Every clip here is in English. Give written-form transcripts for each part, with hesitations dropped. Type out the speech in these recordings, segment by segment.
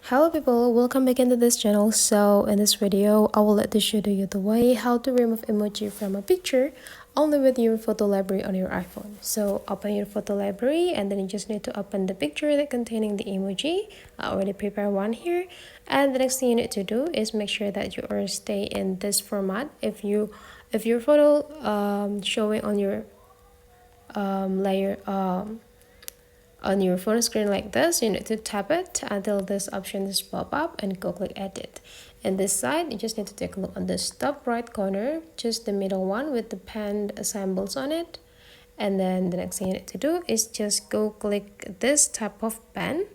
Hello people, welcome back into this channel. So in this video, I will let to show you the way how to remove emoji from a picture only with your photo library on your iPhone. So open your photo library and then you just need to open the picture that containing the emoji. I already prepared one here. And the next thing you need to do is make sure that you are stay in this format. If your photo showing on your layer on your phone screen like this, you need to tap it until this option is pop up and go click edit. And this side, you just need to take a look on this top right corner, just the middle one with the pen symbols on it. And then the next thing you need to do is just go click this type of pen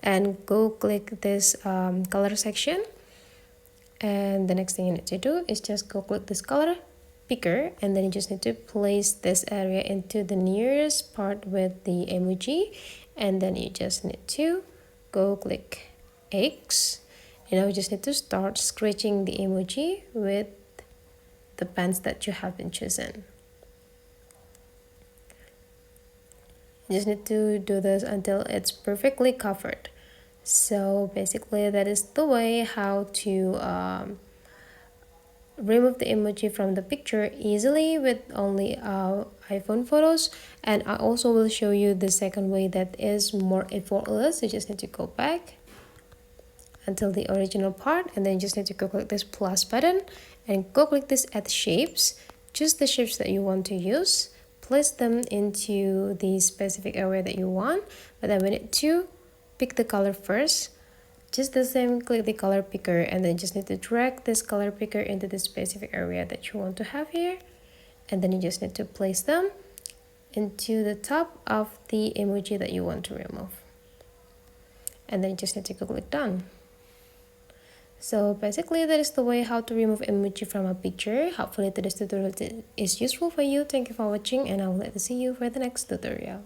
and go click this color section. And the next thing you need to do is just go click this color picker, and then you just need to place this area into the nearest part with the emoji, and then you just need to go click X. You just need to start scratching the emoji with the pens that you have been chosen. You just need to do this until it's perfectly covered. So basically that is the way how to remove the emoji from the picture easily with only iPhone photos. And I also will show you the second way that is more effortless. You just need to go back until the original part, and then you just need to go click this plus button and go click this add shapes. Choose the shapes that you want to use, place them into the specific area that you want, but then we need to pick the color first. Just the same, click the color picker, and then just need to drag this color picker into the specific area that you want to have here, and then you just need to place them into the top of the emoji that you want to remove, and then you just need to go click done. So basically that is the way how to remove emoji from a picture. Hopefully today's tutorial is useful for you. Thank you for watching, and I will like to see you for the next tutorial.